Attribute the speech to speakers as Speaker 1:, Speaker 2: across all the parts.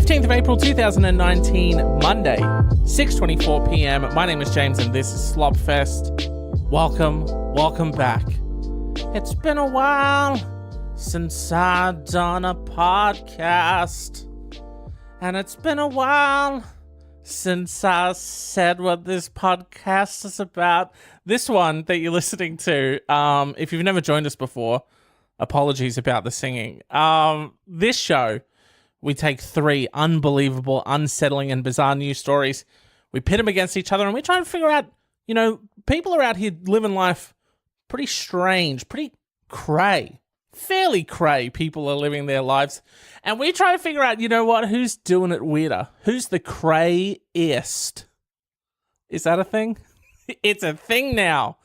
Speaker 1: 15th of April 2019, Monday, 6:24 p.m. My name is James and this is Slopfest. Welcome back. It's been a while since I've done a podcast. And it's been a while since I said what this podcast is about. This one that you're listening to, if you've never joined us before, apologies about the singing. This show, we take three unbelievable, unsettling, and bizarre news stories. We pit them against each other, and we try and figure out, people are out here living life pretty strange, pretty fairly cray people are living their lives. And we try to figure out, who's doing it weirder? Who's the crayest? Is that a thing? It's a thing now.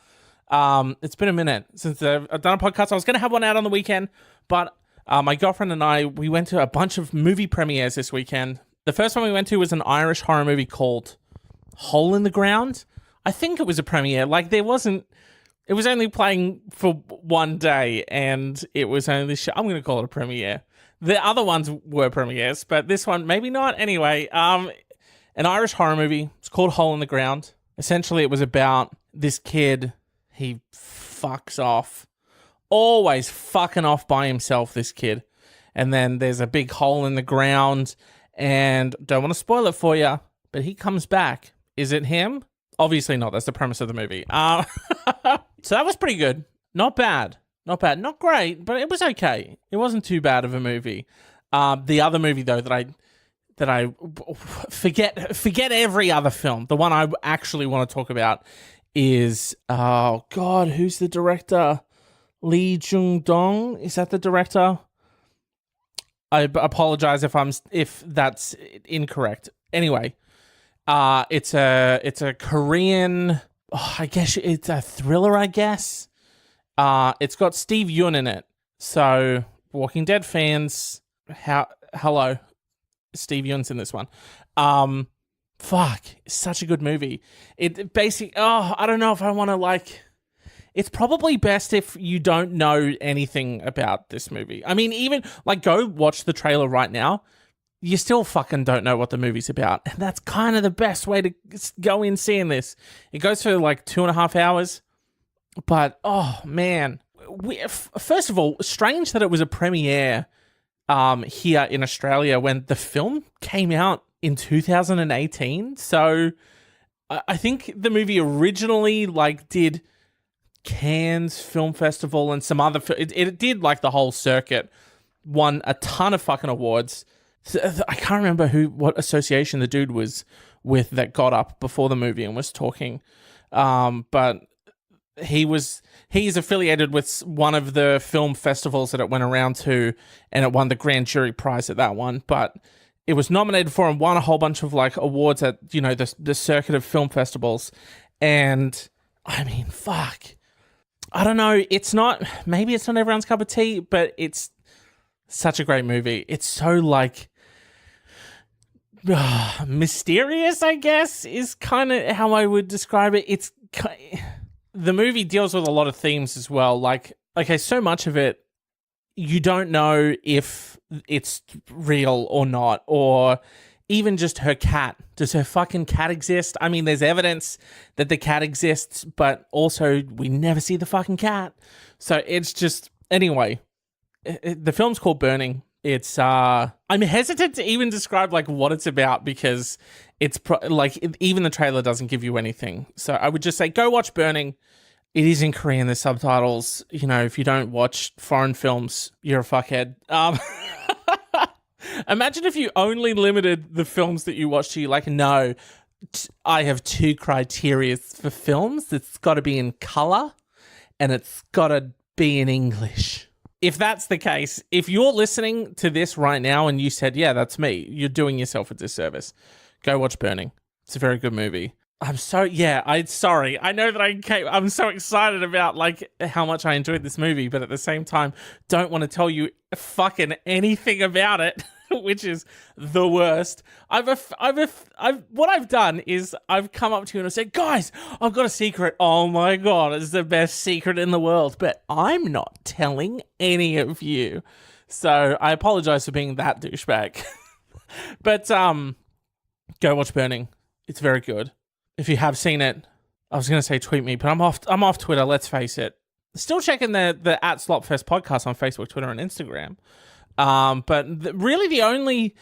Speaker 1: It's been a minute since I've done a podcast. I was going to have one out on the weekend, but my girlfriend and I, we went to a bunch of movie premieres this weekend. The first one we went to was an Irish horror movie called Hole in the Ground. I think it was a premiere. It was only playing for one day, and it was only I'm going to call it a premiere. The other ones were premieres, but this one, maybe not. Anyway, an Irish horror movie. It's called Hole in the Ground. Essentially, it was about this kid. He fucks off. Always fucking off by himself, this kid. And then there's a big hole in the ground, and don't want to spoil it for you, but he comes back. Is it him? Obviously not. That's the premise of the movie. So that was pretty good. Not bad. Not great, but it was okay. It wasn't too bad of a movie. The other movie, though, that I forget every other film. The one I actually want to talk about is, oh God, who's the director? Lee Jung-dong? Is that the director? I apologize if that's incorrect. Anyway, it's a Korean. Oh, I guess it's a thriller. I guess. It's got Steve Yeun in it. So, Walking Dead fans, hello, Steve Yeun's in this one. It's such a good movie. It basically, I don't know if I want to it's probably best if you don't know anything about this movie. I mean, even, go watch the trailer right now. You still fucking don't know what the movie's about. And that's kind of the best way to go in seeing this. It goes for 2.5 hours. But, oh, man. First of all, strange that it was a premiere here in Australia when the film came out in 2018. So, I think the movie originally, did Cannes Film Festival and some other... It did, the whole circuit. Won a ton of fucking awards. I can't remember what association the dude was with that got up before the movie and was talking. But he's affiliated with one of the film festivals that it went around to, and it won the grand jury prize at that one. But it was nominated for and won a whole bunch of awards at, the circuit of film festivals. And I mean, fuck. I don't know. Maybe it's not everyone's cup of tea, but it's such a great movie. It's so mysterious, I guess, is kind of how I would describe it. The movie deals with a lot of themes as well. So much of it, you don't know if it's real or not, or even just her cat. Does her fucking cat exist? I mean, there's evidence that the cat exists, but also we never see the fucking cat. So it's just, anyway, the film's called Burning. It's, I'm hesitant to even describe, what it's about because it's, even the trailer doesn't give you anything. So I would just say, go watch Burning. It is in Korean, there's subtitles. If you don't watch foreign films, you're a fuckhead. Imagine if you only limited the films that you watch to no, I have two criteria for films. It's got to be in color and it's got to be in English. If that's the case, if you're listening to this right now and you said, yeah, that's me, you're doing yourself a disservice. Go watch Burning. It's a very good movie. Sorry. I know that I'm so excited about how much I enjoyed this movie, but at the same time, don't want to tell you fucking anything about it, which is the worst. What I've done is I've come up to you and I said, guys, I've got a secret. Oh my God, it's the best secret in the world, but I'm not telling any of you. So I apologize for being that douchebag. But go watch Burning. It's very good. If you have seen it, I was going to say tweet me, but I'm off Twitter, let's face it. Still checking the at Slopfest podcast on Facebook, Twitter, and Instagram. But really the only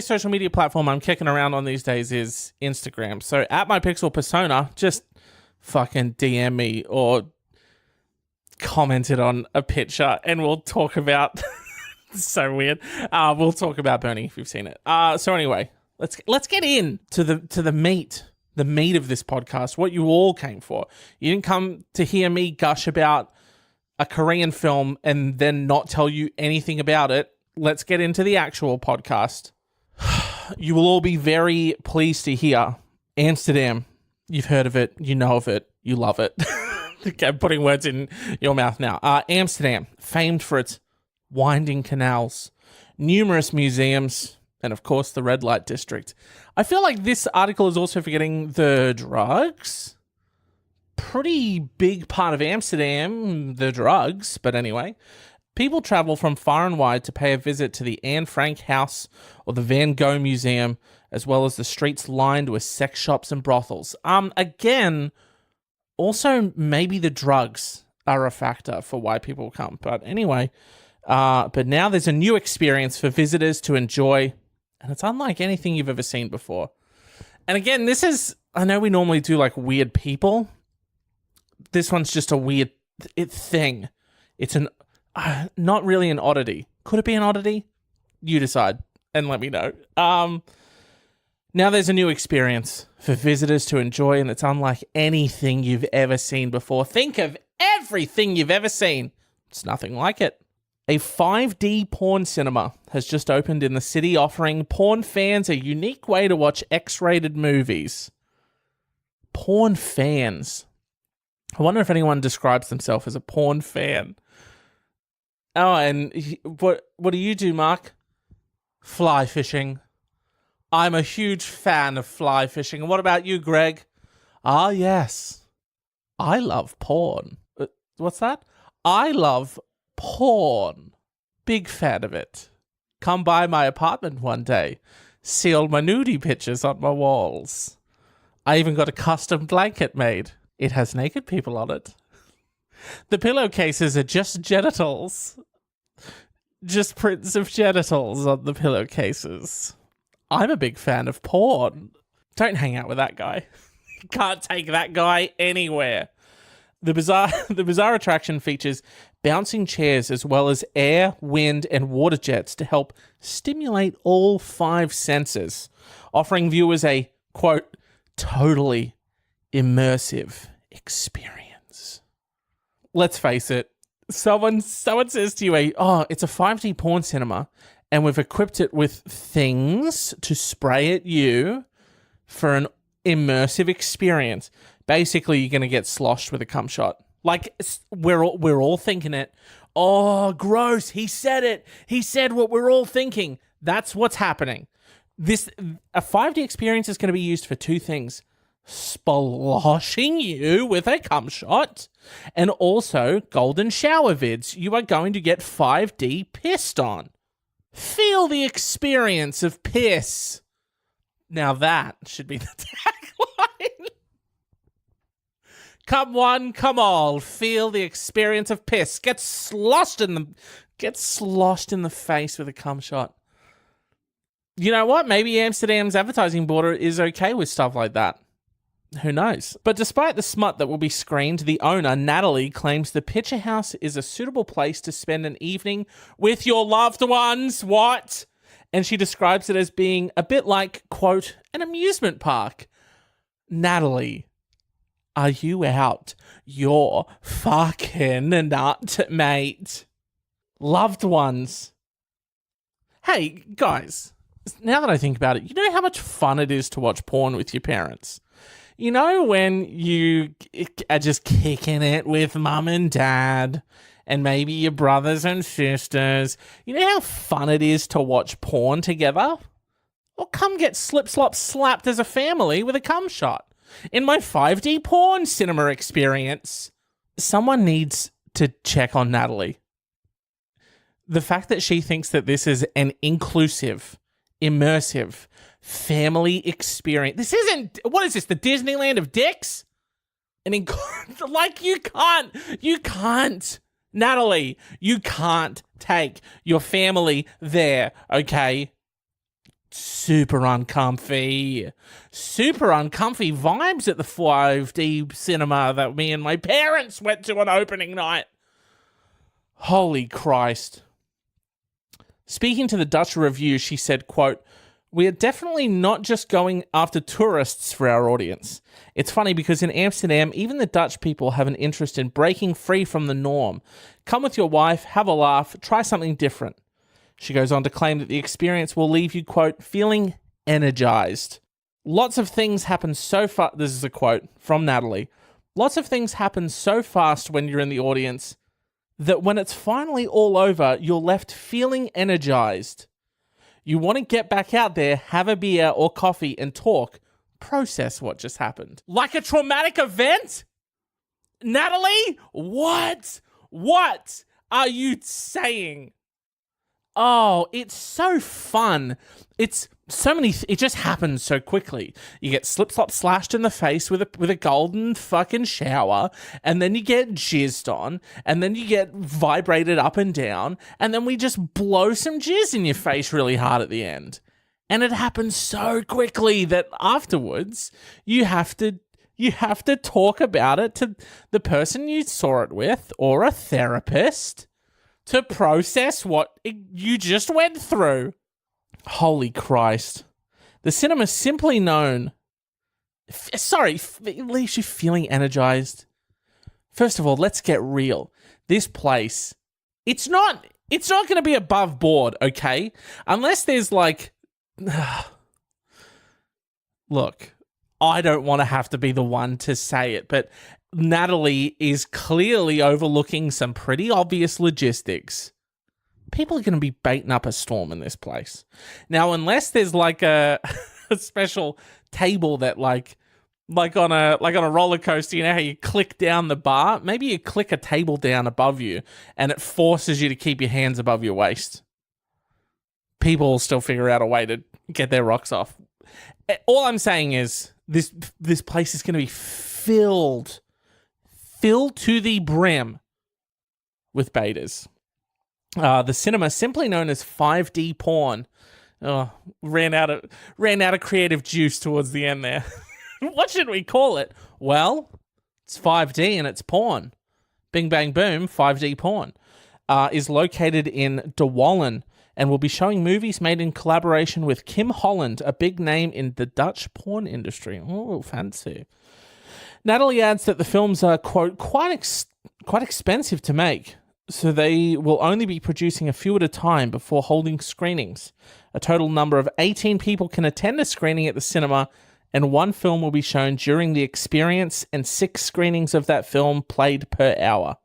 Speaker 1: social media platform I'm kicking around on these days is Instagram. So at my Pixel Persona, just fucking DM me or comment it on a picture and we'll talk about so weird. We'll talk about Burning if you've seen it. So anyway, let's get in to the meat of this podcast, what you all came for. You didn't come to hear me gush about a Korean film and then not tell you anything about it. Let's get into the actual podcast. You will all be very pleased to hear Amsterdam. You've heard of it, you know of it, you love it. Okay, I'm putting words in your mouth now. Amsterdam, famed for its winding canals, numerous museums, and of course the red light district. I feel like this article is also forgetting the drugs. Pretty big part of Amsterdam, the drugs, but anyway. People travel from far and wide to pay a visit to the Anne Frank House or the Van Gogh Museum, as well as the streets lined with sex shops and brothels. Again, also maybe the drugs are a factor for why people come. But anyway, but now there's a new experience for visitors to enjoy, and it's unlike anything you've ever seen before. And again, this is, I know we normally do like weird people. This one's just a weird thing. It's not really an oddity. Could it be an oddity? You decide and let me know. Now there's a new experience for visitors to enjoy, and it's unlike anything you've ever seen before. Think of everything you've ever seen. It's nothing like it. A 5D porn cinema has just opened in the city, offering porn fans a unique way to watch X-rated movies. Porn fans. I wonder if anyone describes themselves as a porn fan. Oh, and what do you do, Mark? Fly fishing. I'm a huge fan of fly fishing. And what about you, Greg? Ah, yes. I love porn. What's that? I love porn. Big fan of it. Come by my apartment one day. See all my nudie pictures on my walls. I even got a custom blanket made. It has naked people on it. The pillowcases are just genitals. Just prints of genitals on the pillowcases. I'm a big fan of porn. Don't hang out with that guy. You can't take that guy anywhere. The bizarre attraction features bouncing chairs as well as air, wind, and water jets to help stimulate all 5 senses, offering viewers a, quote, totally immersive experience. Let's face it. Someone says to you, it's a 5D porn cinema, and we've equipped it with things to spray at you for an immersive experience. Basically, you're going to get sloshed with a cum shot. Like, we're all thinking it. Oh, gross. He said it. He said what we're all thinking. That's what's happening. A 5D experience is going to be used for 2 things. Sploshing you with a cum shot, and also golden shower vids. You are going to get 5D pissed on. Feel the experience of piss. Now that should be the tagline. Come one, come all. Feel the experience of piss. Get sloshed in the face with a cum shot. You know what? Maybe Amsterdam's advertising board is okay with stuff like that. Who knows? But despite the smut that will be screened, the owner, Natalie, claims the Picture House is a suitable place to spend an evening with your loved ones. What? And she describes it as being a bit like, quote, an amusement park. Natalie, are you out your fucking nut, mate? Loved ones. Hey, guys, now that I think about it, you know how much fun it is to watch porn with your parents? You know when you are just kicking it with mum and dad and maybe your brothers and sisters? You know how fun it is to watch porn together? Well, come get slapped as a family with a cum shot. In my 5D porn cinema experience, someone needs to check on Natalie. The fact that she thinks that this is an inclusive, immersive family experience. This isn't, what is this, the Disneyland of dicks? And like, you can't, Natalie, you can't take your family there, okay? Super uncomfy vibes at the 5D cinema that me and my parents went to on opening night. Holy Christ. Speaking to the Dutch Review, she said, quote, "We are definitely not just going after tourists for our audience. It's funny because in Amsterdam, even the Dutch people have an interest in breaking free from the norm. Come with your wife, have a laugh, try something different." She goes on to claim that the experience will leave you, quote, "feeling energized. Lots of things happen so fast." This is a quote from Natalie. "Lots of things happen so fast when you're in the audience that when it's finally all over, you're left feeling energized. You want to get back out there, have a beer or coffee and talk, process what just happened." Like a traumatic event? Natalie, what? What are you saying? Oh, it's so fun. It's so many, it just happens so quickly. You get slip-slop slashed in the face with a golden fucking shower, and then you get jizzed on, and then you get vibrated up and down, and then we just blow some jizz in your face really hard at the end. And it happens so quickly that afterwards you have to talk about it to the person you saw it with or a therapist to process what you just went through. Holy Christ. The cinema is simply known... it leaves you feeling energized. First of all, let's get real. This place, it's not going to be above board, okay? Unless there's like... Look, I don't want to have to be the one to say it, but Natalie is clearly overlooking some pretty obvious logistics. People are going to be baiting up a storm in this place. Now, unless there's like a special table that like on a roller coaster, you know how you click down the bar? Maybe you click a table down above you and it forces you to keep your hands above your waist. People will still figure out a way to get their rocks off. All I'm saying is this place is going to be filled to the brim with betas. The cinema, simply known as 5D porn, ran out of creative juice towards the end there. What should we call it? Well, it's 5D and it's porn. Bing, bang, boom, 5D porn. Is located in De Wallen and will be showing movies made in collaboration with Kim Holland, a big name in the Dutch porn industry. Oh, fancy. Natalie adds that the films are, quote, quite expensive to make, so they will only be producing a few at a time before holding screenings. A total number of 18 people can attend a screening at the cinema, and one film will be shown during the experience and 6 screenings of that film played per hour.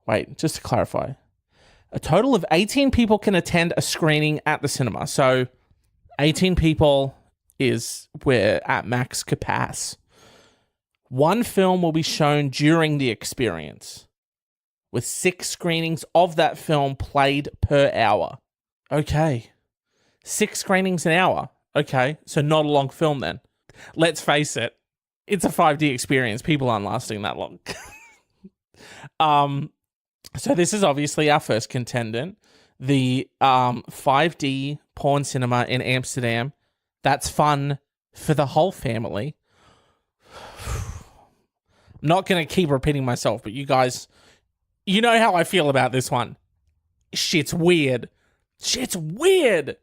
Speaker 1: Wait, just to clarify. A total of 18 people can attend a screening at the cinema. So 18 people is we're at max capacity. One film will be shown during the experience, with 6 screenings of that film played per hour. Okay. 6 screenings an hour. Okay. So not a long film then. Let's face it. It's a 5D experience. People aren't lasting that long. So this is obviously our first contendant. The 5D porn cinema in Amsterdam. That's fun for the whole family. I'm not going to keep repeating myself, but you guys, you know how I feel about this one. Shit's weird. Shit's weird.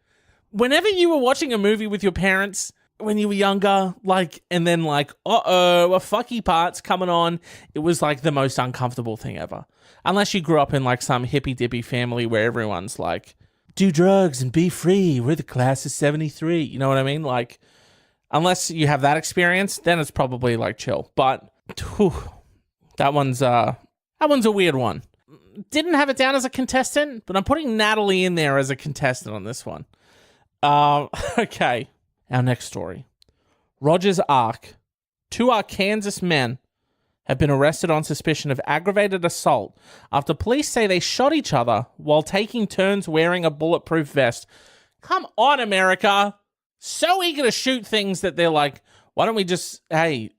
Speaker 1: Whenever you were watching a movie with your parents when you were younger, like, and then like, a fucky part's coming on, it was like the most uncomfortable thing ever. Unless you grew up in like some hippy-dippy family where everyone's like, do drugs and be free. We're the class of 73. You know what I mean? Like, unless you have that experience, then it's probably like chill. But whew, that one's a weird one. Didn't have it down as a contestant, but I'm putting Natalie in there as a contestant on this one. Okay. Our next story. Rogers Ark. 2 Arkansas men have been arrested on suspicion of aggravated assault after police say they shot each other while taking turns wearing a bulletproof vest. Come on, America. So eager to shoot things that they're like, why don't we just, Earl,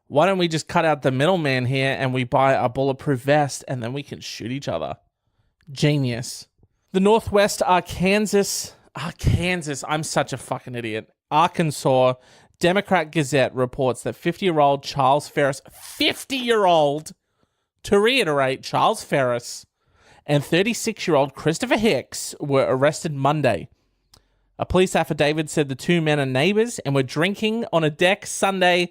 Speaker 1: why don't we just cut out the middleman here and we buy a bulletproof vest and then we can shoot each other? Genius. The Northwest Arkansas, I'm such a fucking idiot. Arkansas Democrat Gazette reports that 50-year-old Charles Ferris, 50-year-old, to reiterate, Charles Ferris, and 36-year-old Christopher Hicks were arrested Monday. A police affidavit said the two men are neighbors and were drinking on a deck Sunday.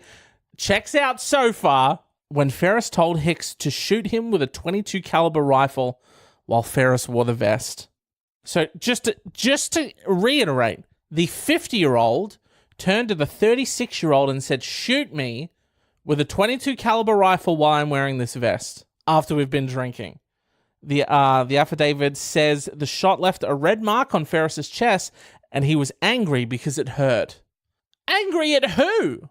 Speaker 1: Checks out so far when Ferris told Hicks to shoot him with a .22 caliber rifle while Ferris wore the vest. So just to reiterate, the 50-year-old turned to the 36-year-old and said, shoot me with a .22 caliber rifle while I'm wearing this vest after we've been drinking. The affidavit says the shot left a red mark on Ferris's chest and he was angry because it hurt. Angry at who?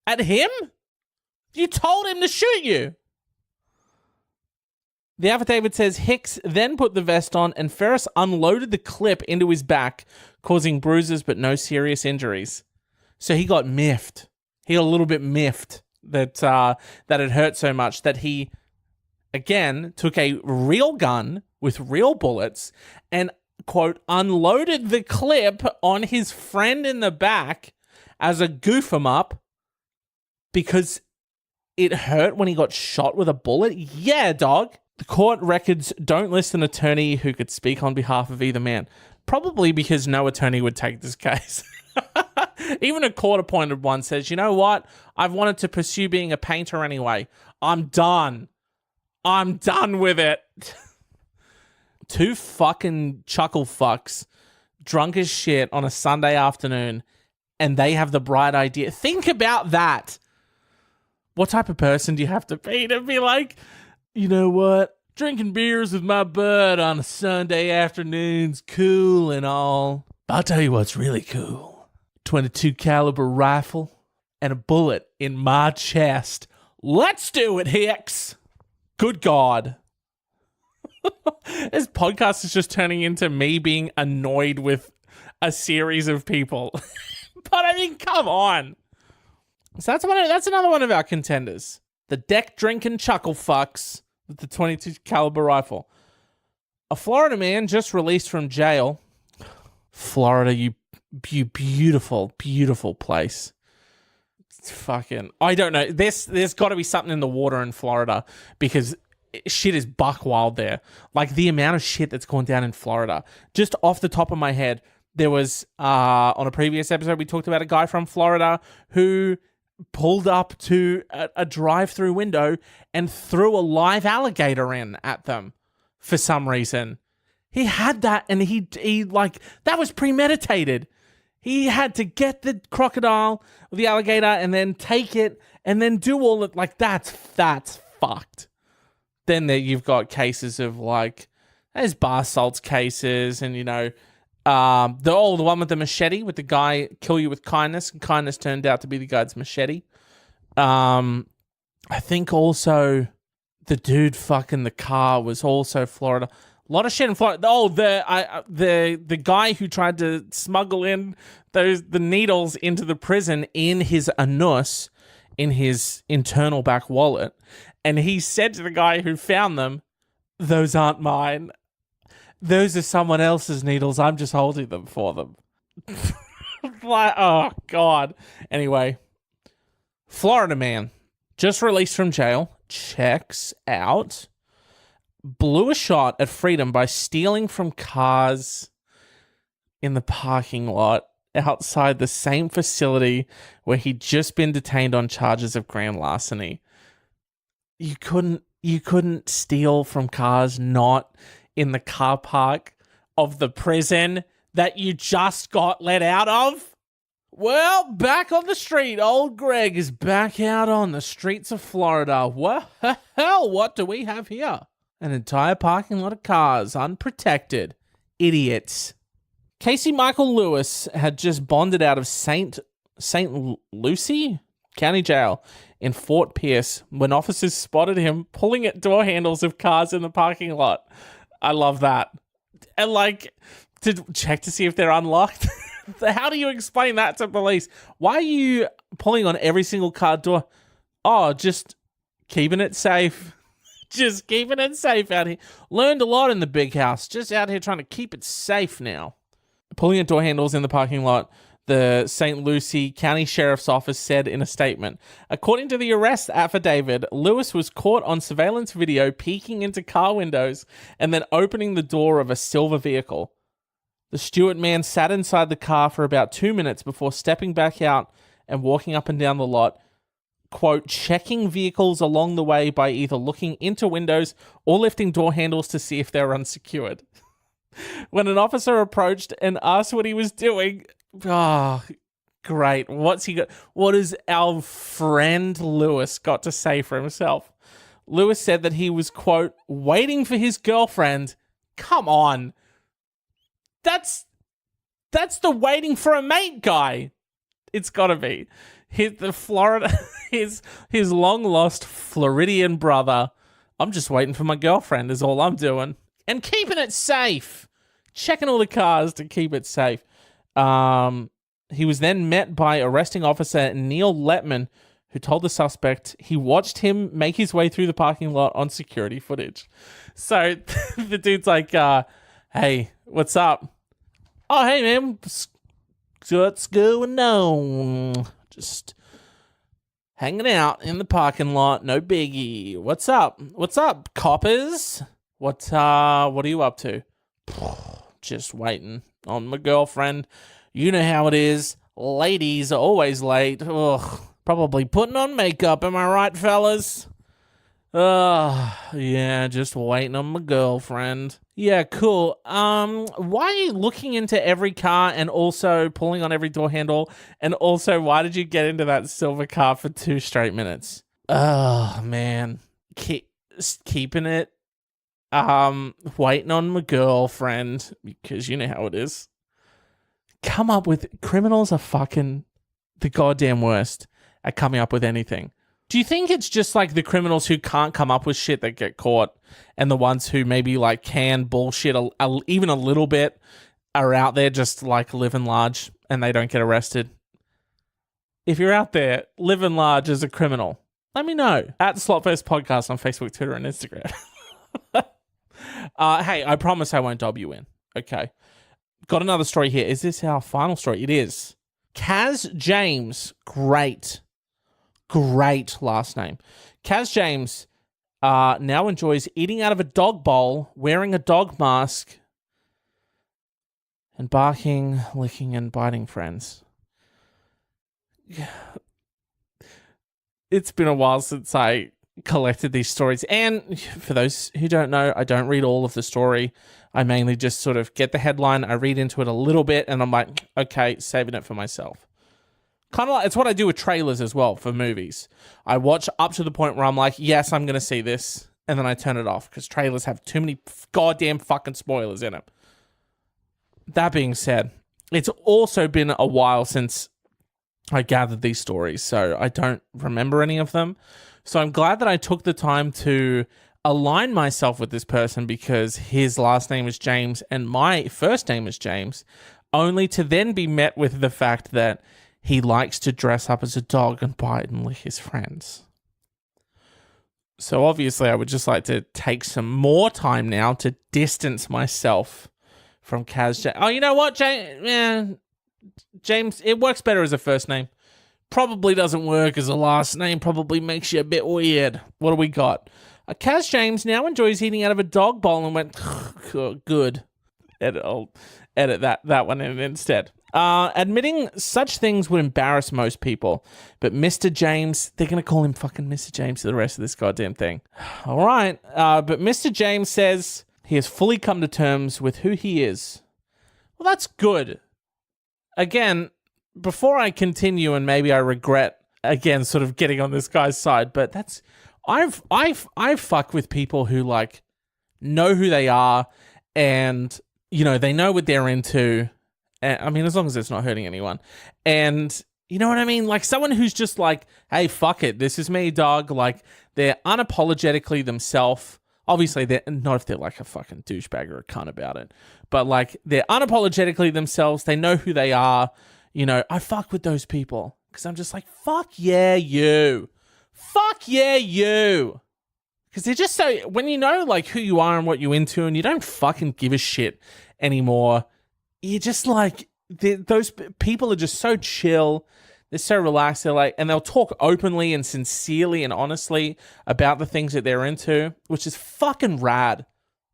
Speaker 1: At him? You told him to shoot you. The affidavit says Hicks then put the vest on and Ferris unloaded the clip into his back, causing bruises but no serious injuries. So he got miffed. He got a little bit miffed that it hurt so much that he, again, took a real gun with real bullets and, quote, unloaded the clip on his friend in the back as a goof him up because it hurt when he got shot with a bullet. Yeah, dog. The court records don't list an attorney who could speak on behalf of either man, probably because no attorney would take this case. Even a court-appointed one says, you know what? I've wanted to pursue being a painter anyway. I'm done. I'm done with it. Two fucking chuckle fucks, drunk as shit on a Sunday afternoon, and they have the bright idea. Think about that. What type of person do you have to be like, you know what? Drinking beers with my bud on a Sunday afternoon's cool and all. But I'll tell you what's really cool. .22 caliber rifle and a bullet in my chest. Let's do it, Hicks. Good God. This podcast is just turning into me being annoyed with a series of people. But I mean, come on. So that's another one of our contenders. The deck drinking chuckle fucks with the .22 caliber rifle. A Florida man just released from jail. Florida, you beautiful, beautiful place. It's fucking, I don't know. There's got to be something in the water in Florida because shit is buck wild there. Like the amount of shit that's gone down in Florida. Just off the top of my head, there was on a previous episode we talked about a guy from Florida who pulled up to a drive-through window and threw a live alligator in at them for some reason. He had that and he like, that was premeditated. He had to get the crocodile or the alligator and then take it and then do all it. Like, that's fucked. Then you've got cases of like, there's bar salts cases and, you know, the one with the machete with the guy kill you with kindness, and kindness turned out to be the guy's machete. I think also the dude fucking the car was also Florida. A lot of shit in Florida. Oh, the guy who tried to smuggle in the needles into the prison in his anus, in his internal back wallet, and he said to the guy who found them, "Those aren't mine. Those are someone else's needles. I'm just holding them for them." Like, oh God. Anyway, Florida man just released from jail. Checks out. Blew a shot at freedom by stealing from cars in the parking lot outside the same facility where he'd just been detained on charges of grand larceny. You couldn't steal from cars not in the car park of the prison that you just got let out of? Well, back on the street, old Greg is back out on the streets of Florida. Well, what do we have here? An entire parking lot of cars, unprotected. Idiots. Casey Michael Lewis had just bonded out of St. Lucie County Jail in Fort Pierce when officers spotted him pulling at door handles of cars in the parking lot. I love that. And like, To check to see if they're unlocked? How do you explain that to police? Why are you pulling on every single car door? Oh, just keeping it safe. Just keeping it safe out here. Learned a lot in the big house. Just out here trying to keep it safe now. Pulling at door handles in the parking lot, the St. Lucie County Sheriff's Office said in a statement. According to the arrest affidavit, Lewis was caught on surveillance video peeking into car windows and then opening the door of a silver vehicle. The Stewart man sat inside the car for about 2 minutes before stepping back out and walking up and down the lot, quote, checking vehicles along the way by either looking into windows or lifting door handles to see if they were unsecured. When an officer approached and asked what he was doing, great. What's he got? What has our friend Lewis got to say for himself? Lewis said that he was, quote, waiting for his girlfriend. Come on. That's the waiting for a mate guy. It's gotta be. His long lost Floridian brother. I'm just waiting for my girlfriend is all I'm doing. And keeping it safe. Checking all the cars to keep it safe. He was then met by arresting officer Neil Letman, who told the suspect he watched him make his way through the parking lot on security footage. So the dude's like, hey, what's up? Oh, hey, man. What's going on? Just hanging out in the parking lot. No biggie. What's up? What's up, coppers? What are you up to? Just waiting on my girlfriend. You know how it is. Ladies are always late. Ugh. Probably putting on makeup. Am I right, fellas? Yeah, just waiting on my girlfriend. Yeah, cool. Why are you looking into every car and also pulling on every door handle? And also, why did you get into that silver car for 2 straight minutes? Oh, man. Keeping it. Waiting on my girlfriend, because you know how it is. Come up with... Criminals are fucking the goddamn worst at coming up with anything. Do you think it's just like the criminals who can't come up with shit that get caught, and the ones who maybe like can bullshit even a little bit are out there just like living large and they don't get arrested? If you're out there living large as a criminal, let me know at Slotfest Podcast on Facebook, Twitter, and Instagram. Hey, I promise I won't dob you in. Okay. Got another story here. Is this our final story? It is. Kaz James. Great last name. Kaz James now enjoys eating out of a dog bowl, wearing a dog mask, and barking, licking, and biting friends. It's been a while since I collected these stories. And for those who don't know, I don't read all of the story. I mainly just sort of get the headline, I read into it a little bit, and I'm like, okay, saving it for myself. Kind of like, it's what I do with trailers as well for movies. I watch up to the point where I'm like, yes, I'm going to see this, and then I turn it off because trailers have too many goddamn fucking spoilers in it. That being said, it's also been a while since I gathered these stories, so I don't remember any of them. So I'm glad that I took the time to align myself with this person because his last name is James and my first name is James, only to then be met with the fact that he likes to dress up as a dog and bite and lick his friends. So obviously I would just like to take some more time now to distance myself from Kaz James. Oh, you know what, James, it works better as a first name. Probably doesn't work as a last name. Probably makes you a bit weird. What do we got? Kaz James now enjoys eating out of a dog bowl and went, good. I'll edit that one in instead. Admitting such things would embarrass most people, but Mr. James, they're going to call him fucking Mr. James for the rest of this goddamn thing. All right. But Mr. James says he has fully come to terms with who he is. Well, that's good. Again, before I continue and maybe I regret again sort of getting on this guy's side, but that's I've fucked with people who like know who they are and you know they know what they're into. I mean, as long as it's not hurting anyone. And you know what I mean? Like someone who's just like, hey, fuck it. This is me, dog. Like they're unapologetically themselves. Obviously, they're not if they're like a fucking douchebag or a cunt about it, but like they're unapologetically themselves. They know who they are. You know, I fuck with those people because I'm just like, fuck yeah, you. Fuck yeah, you. Because they're just so, when you know like who you are and what you're into and you don't fucking give a shit anymore, you're just like, those people are just so chill. They're so relaxed. They're like, and they'll talk openly and sincerely and honestly about the things that they're into, which is fucking rad.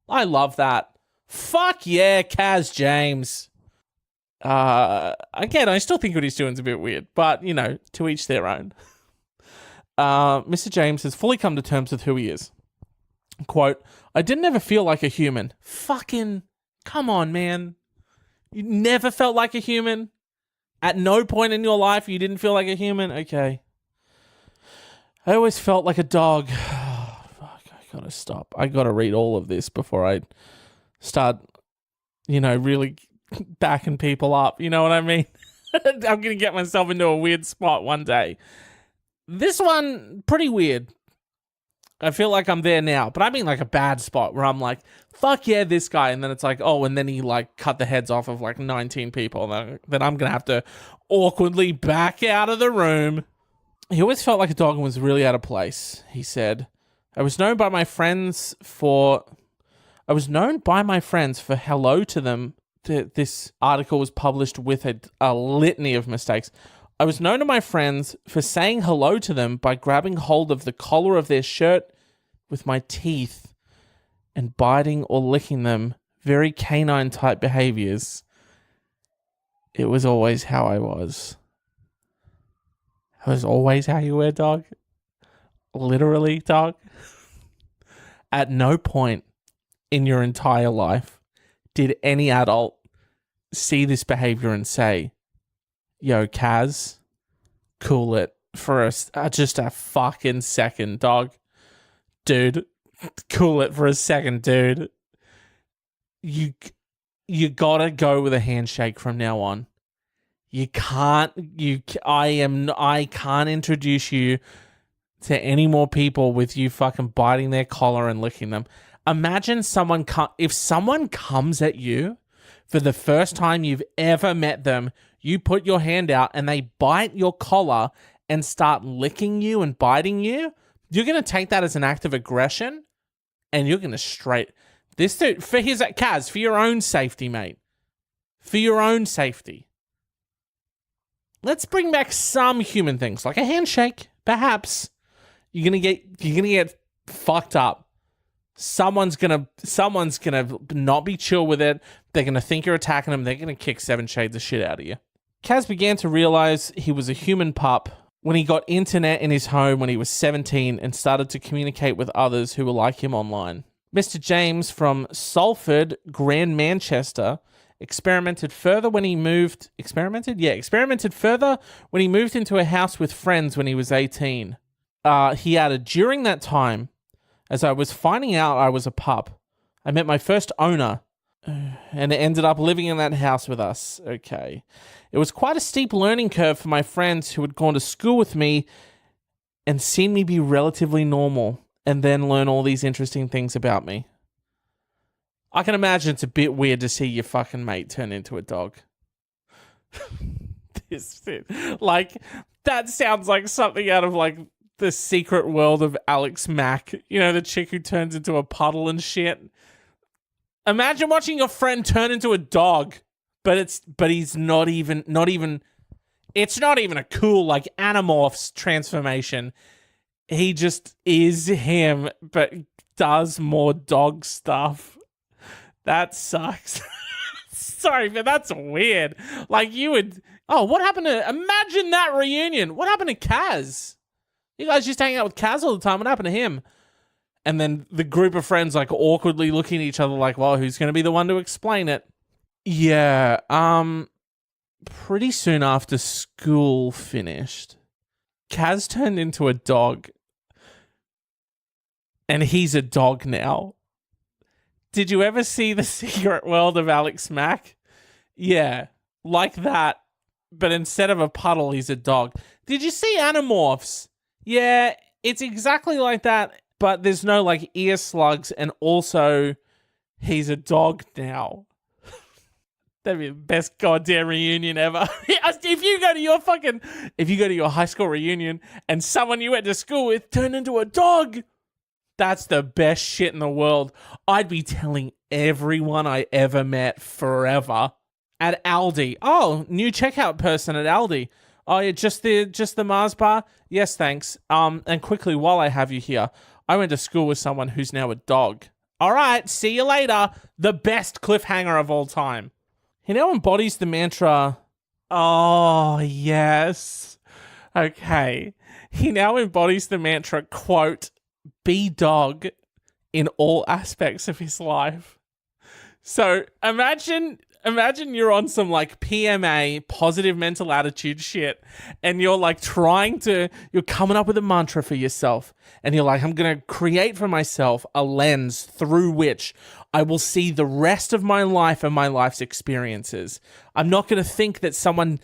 Speaker 1: I love that. Fuck yeah, Kaz James. Again, I still think what he's doing is a bit weird, but you know, to each their own. Mr. James has fully come to terms with who he is. Quote, I didn't ever feel like a human. Fucking, come on, man. You never felt like a human? At no point in your life you didn't feel like a human? Okay. I always felt like a dog. Oh, fuck, I gotta stop. I gotta read all of this before I start, you know, really backing people up. You know what I mean? I'm gonna get myself into a weird spot one day. This one, pretty weird. I feel like I'm there now, but I mean like a bad spot where I'm like, fuck yeah, this guy. And then it's like, oh, and then he like cut the heads off of like 19 people. And then I'm going to have to awkwardly back out of the room. He always felt like a dog and was really out of place, he said. I was known by my friends for hello to them. This article was published with a litany of mistakes. I was known to my friends for saying hello to them by grabbing hold of the collar of their shirt with my teeth and biting or licking them. Very canine type behaviors. It was always how I was. It was always how you were, dog. Literally, dog. At no point in your entire life did any adult see this behavior and say, yo, Kaz, cool it for just a fucking second, dog. Dude, cool it for a second, dude. You gotta go with a handshake from now on. I can't introduce you to any more people with you fucking biting their collar and licking them. Imagine if someone comes at you for the first time you've ever met them, you put your hand out and they bite your collar and start licking you and biting you, you're going to take that as an act of aggression and you're going to this dude, Kaz, for your own safety, mate. For your own safety. Let's bring back some human things, like a handshake, perhaps. You're going to get fucked up. Someone's gonna not be chill with it. They're gonna think you're attacking them. They're gonna kick 7 shades of shit out of you. Kaz began to realize he was a human pup when he got internet in his home when he was 17 and started to communicate with others who were like him online. Mr. James from Salford, Grand Manchester, experimented further when he moved into a house with friends when he was 18. He added, during that time, as I was finding out I was a pup, I met my first owner and ended up living in that house with us. Okay. It was quite a steep learning curve for my friends who had gone to school with me and seen me be relatively normal and then learn all these interesting things about me. I can imagine it's a bit weird to see your fucking mate turn into a dog. Like, that sounds like something out of like The Secret World of Alex Mack. You know, the chick who turns into a puddle and shit. Imagine watching your friend turn into a dog, but he's not even it's not even a cool like Animorphs transformation. He just is him, but does more dog stuff. That sucks. Sorry, but that's weird. Like what happened to, imagine that reunion. What happened to Kaz? You guys just hang out with Kaz all the time. What happened to him? And then the group of friends like awkwardly looking at each other like, well, who's going to be the one to explain it? Yeah, pretty soon after school finished, Kaz turned into a dog. And he's a dog now. Did you ever see The Secret World of Alex Mack? Yeah, like that. But instead of a puddle, he's a dog. Did you see Animorphs? Yeah, it's exactly like that. but there's no like ear slugs, and also he's a dog now. That'd be the best goddamn reunion ever. If you go to your high school reunion and someone you went to school with turned into a dog, that's the best shit in the world. I'd be telling everyone I ever met forever. At Aldi. Oh, new checkout person at Aldi. Oh, yeah, just the Mars bar? Yes, thanks. And quickly, while I have you here, I went to school with someone who's now a dog. All right, see you later. The best cliffhanger of all time. He now embodies the mantra. Oh, yes. Okay. He now embodies the mantra, quote, be dog in all aspects of his life. So imagine you're on some like PMA, positive mental attitude shit, and you're like you're coming up with a mantra for yourself, and you're like, I'm going to create for myself a lens through which I will see the rest of my life and my life's experiences. I'm not going to think that something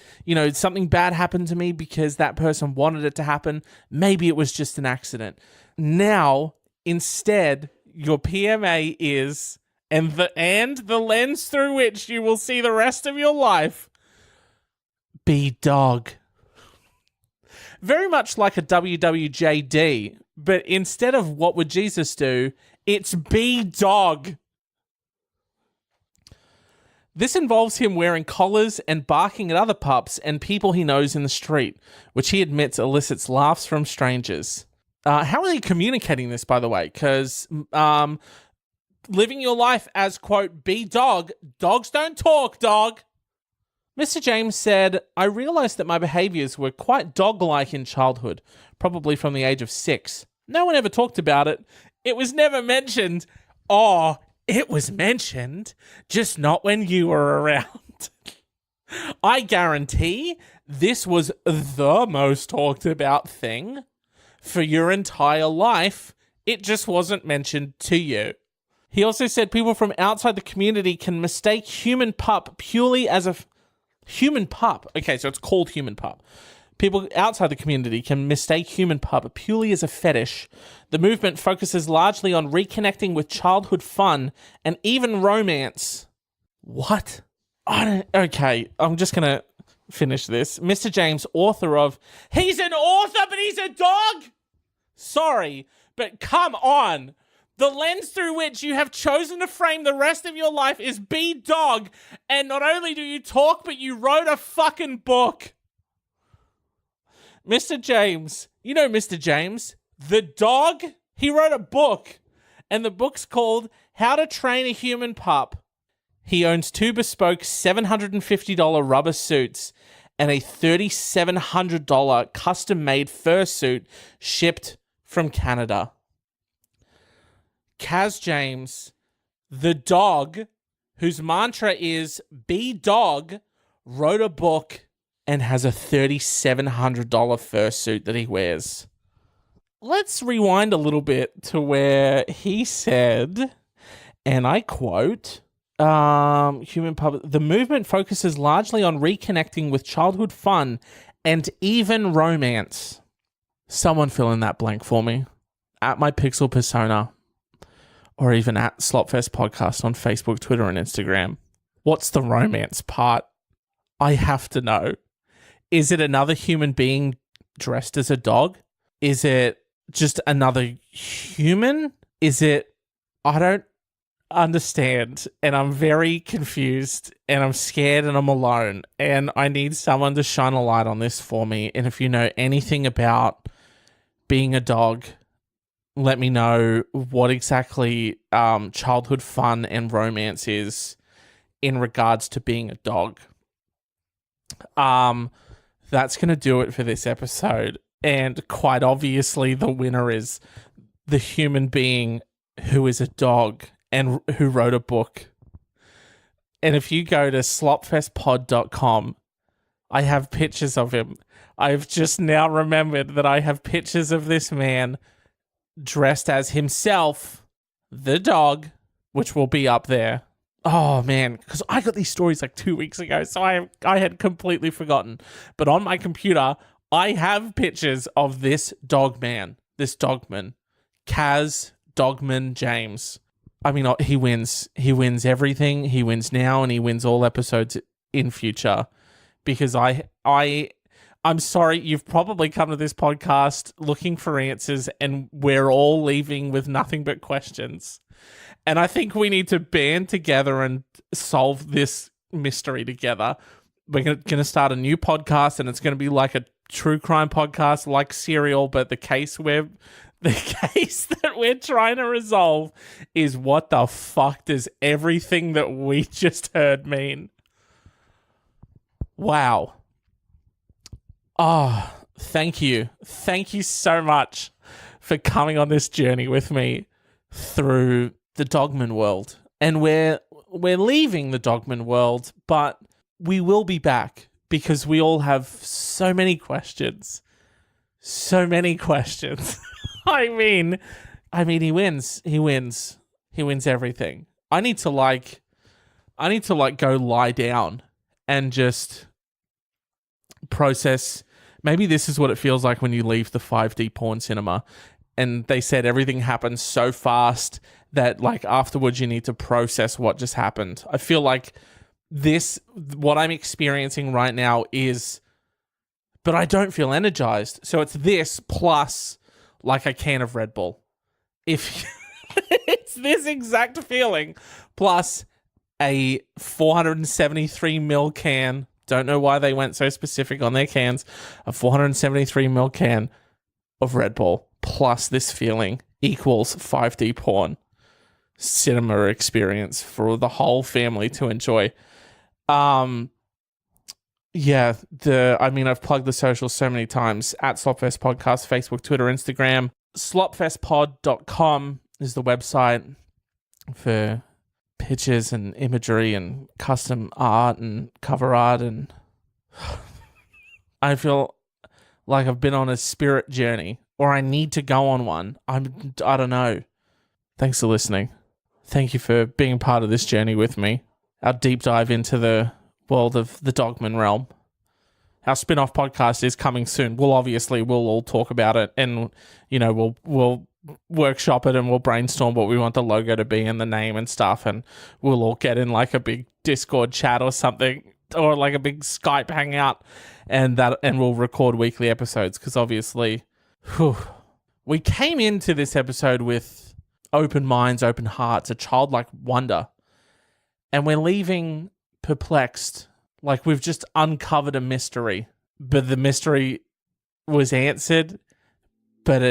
Speaker 1: bad happened to me because that person wanted it to happen. Maybe it was just an accident. Now, instead, your PMA is, and the lens through which you will see the rest of your life, be dog. Very much like a WWJD, but instead of what would Jesus do, it's be dog. This involves him wearing collars and barking at other pups and people he knows in the street, which he admits elicits laughs from strangers. How are they communicating this, by the way? Because living your life as, quote, be dog, dogs don't talk, dog. Mr. James said, I realized that my behaviors were quite dog-like in childhood, probably from the age of 6. No one ever talked about it. It was never mentioned. Oh, it was mentioned, just not when you were around. I guarantee this was the most talked about thing for your entire life. It just wasn't mentioned to you. He also said people from outside the community can mistake human pup purely as a human pup. Okay, so it's called human pup. People outside the community can mistake human pup purely as a fetish. The movement focuses largely on reconnecting with childhood fun and even romance. What? Okay, I'm just going to finish this. Mr. James, author of He's an Author, but He's a Dog? Sorry, but come on. The lens through which you have chosen to frame the rest of your life is be dog, and not only do you talk, but you wrote a fucking book. Mr. James, you know Mr. James, the dog, he wrote a book, and the book's called How to Train a Human Pup. He owns 2 bespoke $750 rubber suits and a $3,700 custom-made fursuit shipped from Canada. Kaz James, the dog, whose mantra is be dog, wrote a book and has a $3,700 fursuit that he wears. Let's rewind a little bit to where he said, and I quote, the movement focuses largely on reconnecting with childhood fun and even romance. Someone fill in that blank for me. At my Pixel Persona. Or even at Slopfest Podcast on Facebook, Twitter, and Instagram. What's the romance part? I have to know. Is it another human being dressed as a dog? Is it just another human? Is it... I don't understand. And I'm very confused. And I'm scared and I'm alone. And I need someone to shine a light on this for me. And if you know anything about being a dog... let me know what exactly childhood fun and romance is in regards to being a dog. That's going to do it for this episode. And quite obviously, the winner is the human being who is a dog and who wrote a book. And if you go to slopfestpod.com, I have pictures of him. I've just now remembered that I have pictures of this man dressed as himself, the dog, which will be up there. Oh, man, because I got these stories like 2 weeks ago, so I had completely forgotten. But on my computer, I have pictures of this dogman, this dogman, Kaz, Dogman, James. I mean, he wins. He wins everything. He wins now, and he wins all episodes in future. Because I'm sorry, you've probably come to this podcast looking for answers, and we're all leaving with nothing but questions. And I think we need to band together and solve this mystery together. We're going to start a new podcast, and it's going to be like a true crime podcast, like Serial, but the case that we're trying to resolve is, what the fuck does everything that we just heard mean? Wow. Oh, thank you. Thank you so much for coming on this journey with me through the Dogman world. And we're leaving the Dogman world, but we will be back because we all have so many questions. So many questions. I mean, he wins. He wins everything. I need to go lie down and just process. Maybe this is what it feels like when you leave the 5D porn cinema, and they said everything happens so fast that like afterwards you need to process what just happened. I feel like what I'm experiencing right now is, but I don't feel energized. So it's this plus like a can of Red Bull. If it's this exact feeling plus a 473ml can. Don't know why they went so specific on their cans. A 473ml can of Red Bull plus this feeling equals 5D porn cinema experience for the whole family to enjoy. I've plugged the socials so many times. At Slopfest Podcast, Facebook, Twitter, Instagram. Slopfestpod.com is the website for pictures and imagery and custom art and cover art, and I feel like I've been on a spirit journey, or I need to go on one. I don't know. Thanks for listening. Thank you for being part of this journey with me. Our deep dive into the world of the Dogman realm. Our spin-off podcast is coming soon. We'll all talk about it, and we'll workshop it, and we'll brainstorm what we want the logo to be and the name and stuff, and we'll all get in like a big Discord chat or something, or like a big Skype hangout, and we'll record weekly episodes, because obviously we came into this episode with open minds, open hearts, a childlike wonder, and we're leaving perplexed, like we've just uncovered a mystery, but the mystery was answered, but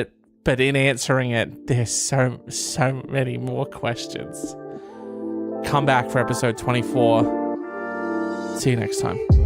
Speaker 1: in answering it, there's so many more questions. Come back for episode 24. See you next time.